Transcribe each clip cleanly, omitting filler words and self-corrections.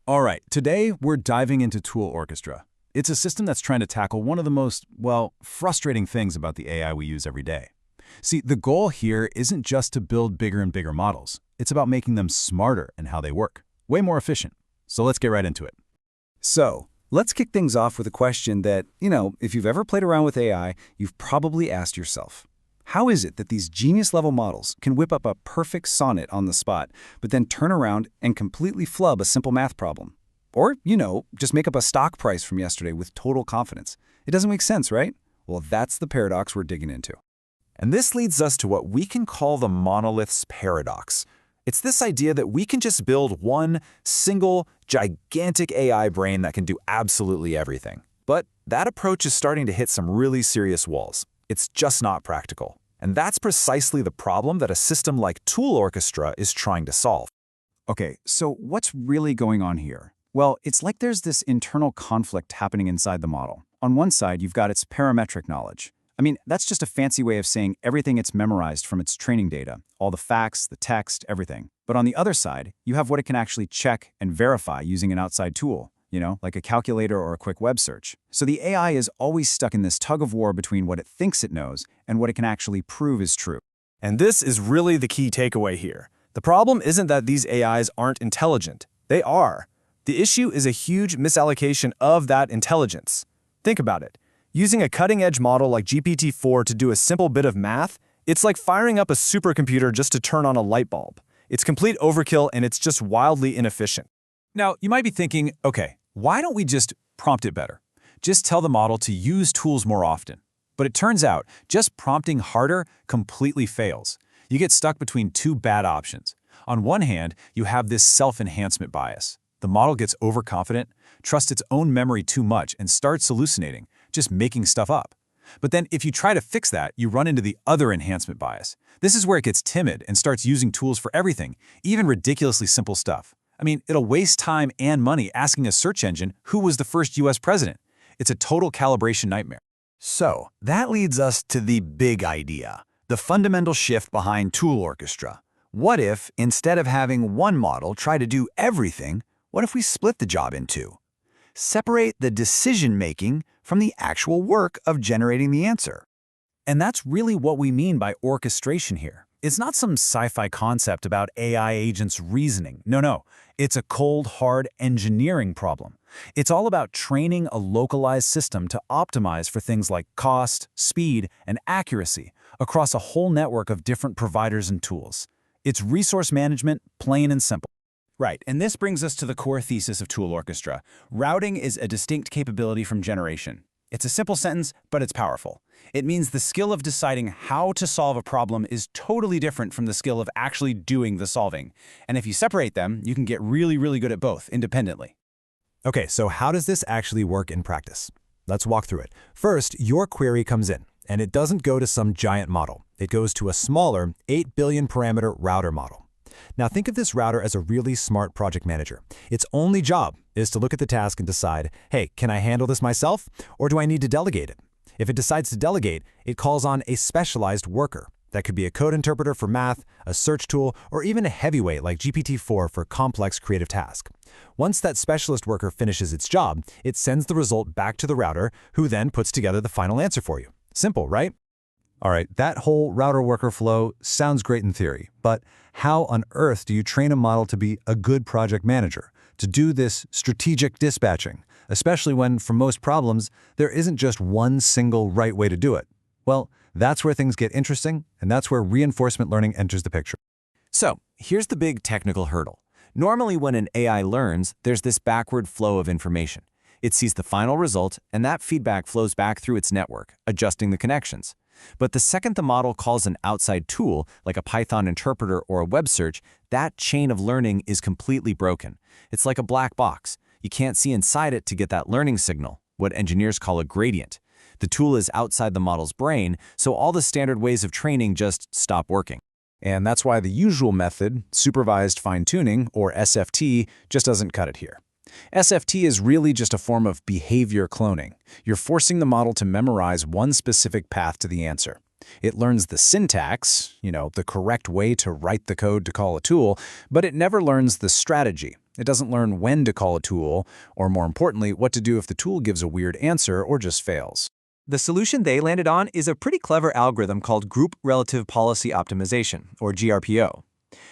All right, today we're diving into ToolOrchestra. It's a system that's trying to tackle one of the most, well, frustrating things about the AI we use every day. See, the goal here isn't just to build bigger and bigger models. It's about making them smarter in how they work, way more efficient. So let's get right into it. So, let's kick things off with a question that, if you've ever played around with AI, you've probably asked yourself. How is it that these genius-level models can whip up a perfect sonnet on the spot, but then turn around and completely flub a simple math problem? Or, just make up a stock price from yesterday with total confidence. It doesn't make sense, right? Well, that's the paradox we're digging into. And this leads us to what we can call the monolith's paradox. It's this idea that we can just build one single, gigantic AI brain that can do absolutely everything. But that approach is starting to hit some really serious walls. It's just not practical. And that's precisely the problem that a system like ToolOrchestra is trying to solve. Okay, so what's really going on here? Well, it's like there's this internal conflict happening inside the model. On one side, you've got its parametric knowledge. I mean, that's just a fancy way of saying everything it's memorized from its training data, all the facts, the text, everything. But on the other side, you have what it can actually check and verify using an outside tool, like a calculator or a quick web search. So the AI is always stuck in this tug-of-war between what it thinks it knows and what it can actually prove is true. And this is really the key takeaway here. The problem isn't that these AIs aren't intelligent. They are. The issue is a huge misallocation of that intelligence. Think about it. Using a cutting-edge model like GPT-4 to do a simple bit of math, it's like firing up a supercomputer just to turn on a light bulb. It's complete overkill and it's just wildly inefficient. Now, you might be thinking, okay, why don't we just prompt it better? Just tell the model to use tools more often. But it turns out, just prompting harder completely fails. You get stuck between two bad options. On one hand, you have this self-enhancement bias. The model gets overconfident, trusts its own memory too much, and starts hallucinating, just making stuff up. But then if you try to fix that, you run into the other enhancement bias. This is where it gets timid and starts using tools for everything, even ridiculously simple stuff. I mean, it'll waste time and money asking a search engine who was the first US president. It's a total calibration nightmare. So, that leads us to the big idea, the fundamental shift behind ToolOrchestra. What if, instead of having one model try to do everything, what if we split the job in two? Separate the decision-making from the actual work of generating the answer. And that's really what we mean by orchestration here. It's not some sci-fi concept about AI agents reasoning. No. It's a cold, hard engineering problem. It's all about training a localized system to optimize for things like cost, speed, and accuracy across a whole network of different providers and tools. It's resource management, plain and simple. Right, and this brings us to the core thesis of ToolOrchestra. Routing is a distinct capability from generation. It's a simple sentence, but it's powerful. It means the skill of deciding how to solve a problem is totally different from the skill of actually doing the solving. And if you separate them, you can get really, really good at both independently. Okay, so how does this actually work in practice? Let's walk through it. First, your query comes in, and it doesn't go to some giant model. It goes to a smaller 8 billion parameter router model. Now think of this router as a really smart project manager. Its only job is to look at the task and decide, hey, can I handle this myself, or do I need to delegate it? If it decides to delegate, it calls on a specialized worker. That could be a code interpreter for math, a search tool, or even a heavyweight like GPT-4 for complex creative tasks. Once that specialist worker finishes its job, it sends the result back to the router, who then puts together the final answer for you. Simple, right? All right, that whole router worker flow sounds great in theory, but how on earth do you train a model to be a good project manager, to do this strategic dispatching, especially when, for most problems, there isn't just one single right way to do it? Well, that's where things get interesting, and that's where reinforcement learning enters the picture. So, here's the big technical hurdle. Normally when an AI learns, there's this backward flow of information. It sees the final result, and that feedback flows back through its network, adjusting the connections. But the second the model calls an outside tool, like a Python interpreter or a web search, that chain of learning is completely broken. It's like a black box. You can't see inside it to get that learning signal, what engineers call a gradient. The tool is outside the model's brain, so all the standard ways of training just stop working. And that's why the usual method, supervised fine-tuning, or SFT, just doesn't cut it here. SFT is really just a form of behavior cloning. You're forcing the model to memorize one specific path to the answer. It learns the syntax, the correct way to write the code to call a tool, but it never learns the strategy, It doesn't learn when to call a tool, or more importantly, what to do if the tool gives a weird answer or just fails. The solution they landed on is a pretty clever algorithm called Group Relative Policy Optimization, or GRPO.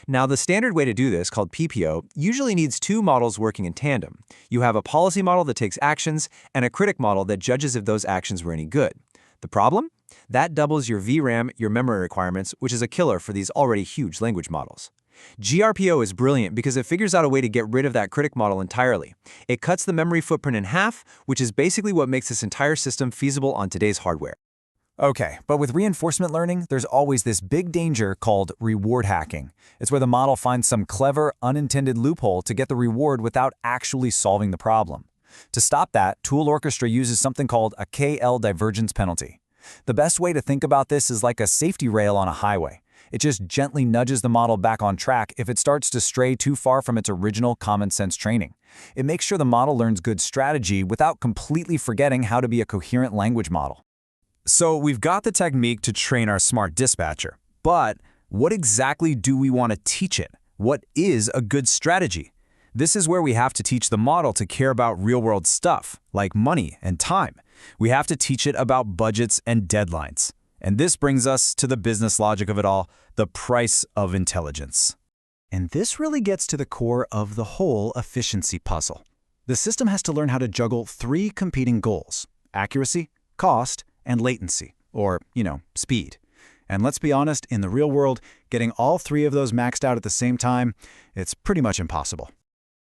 Now, the standard way to do this, called PPO, usually needs two models working in tandem. You have a policy model that takes actions, and a critic model that judges if those actions were any good. The problem? That doubles your VRAM, your memory requirements, which is a killer for these already huge language models. GRPO is brilliant because it figures out a way to get rid of that critic model entirely. It cuts the memory footprint in half, which is basically what makes this entire system feasible on today's hardware. Okay, but with reinforcement learning, there's always this big danger called reward hacking. It's where the model finds some clever, unintended loophole to get the reward without actually solving the problem. To stop that, ToolOrchestra uses something called a KL divergence penalty. The best way to think about this is like a safety rail on a highway. It just gently nudges the model back on track if it starts to stray too far from its original common sense training. It makes sure the model learns good strategy without completely forgetting how to be a coherent language model. So we've got the technique to train our smart dispatcher, but what exactly do we want to teach it? What is a good strategy? This is where we have to teach the model to care about real-world stuff, like money and time. We have to teach it about budgets and deadlines. And this brings us to the business logic of it all, the price of intelligence. And this really gets to the core of the whole efficiency puzzle. The system has to learn how to juggle three competing goals: accuracy, cost, and latency, or, speed. And let's be honest, in the real world, getting all three of those maxed out at the same time, it's pretty much impossible.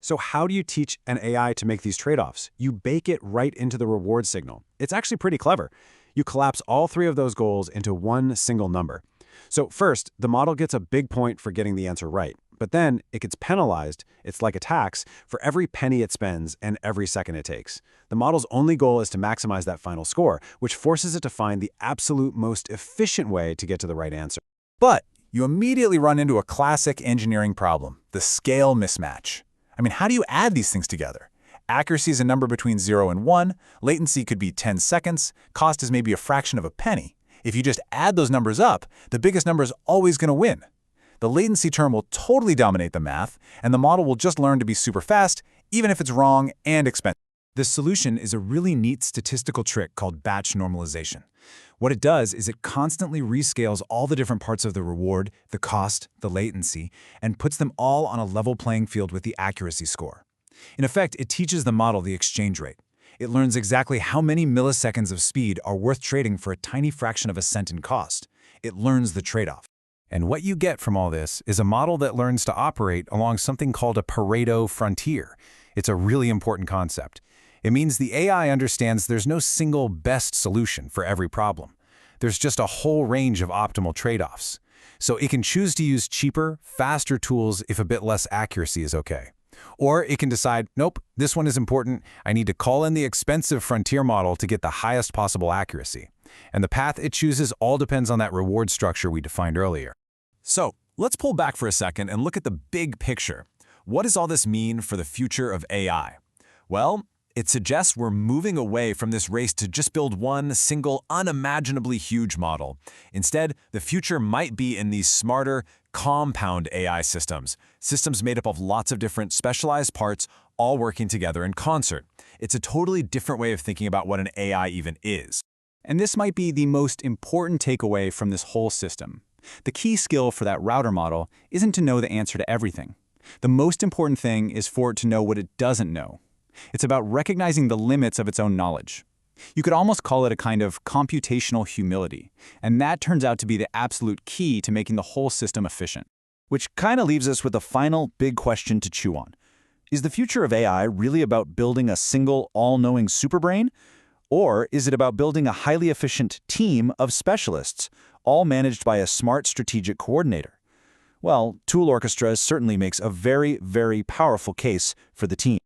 So how do you teach an AI to make these trade-offs? You bake it right into the reward signal. It's actually pretty clever. You collapse all three of those goals into one single number. So first, the model gets a big point for getting the answer right. But then it gets penalized, it's like a tax, for every penny it spends and every second it takes. The model's only goal is to maximize that final score, which forces it to find the absolute most efficient way to get to the right answer. But you immediately run into a classic engineering problem, the scale mismatch. I mean, how do you add these things together? Accuracy is a number between 0 and 1, latency could be 10 seconds, cost is maybe a fraction of a penny. If you just add those numbers up, the biggest number is always going to win. The latency term will totally dominate the math, and the model will just learn to be super fast, even if it's wrong and expensive. The solution is a really neat statistical trick called batch normalization. What it does is it constantly rescales all the different parts of the reward, the cost, the latency, and puts them all on a level playing field with the accuracy score. In effect, it teaches the model the exchange rate. It learns exactly how many milliseconds of speed are worth trading for a tiny fraction of a cent in cost. It learns the trade-off. And what you get from all this is a model that learns to operate along something called a Pareto frontier. It's a really important concept. It means the AI understands there's no single best solution for every problem. There's just a whole range of optimal trade-offs. So it can choose to use cheaper, faster tools if a bit less accuracy is okay. Or it can decide, nope, this one is important. I need to call in the expensive frontier model to get the highest possible accuracy. And the path it chooses all depends on that reward structure we defined earlier. So let's pull back for a second and look at the big picture. What does all this mean for the future of AI? Well, it suggests we're moving away from this race to just build one single, unimaginably huge model. Instead, the future might be in these smarter, compound AI systems made up of lots of different specialized parts, all working together in concert. It's a totally different way of thinking about what an AI even is. And this might be the most important takeaway from this whole system. The key skill for that router model isn't to know the answer to everything. The most important thing is for it to know what it doesn't know. It's about recognizing the limits of its own knowledge. You could almost call it a kind of computational humility, and that turns out to be the absolute key to making the whole system efficient. Which kind of leaves us with a final big question to chew on. Is the future of AI really about building a single, all-knowing superbrain? Or is it about building a highly efficient team of specialists, all managed by a smart strategic coordinator? Well, ToolOrchestra certainly makes a very, very powerful case for the team.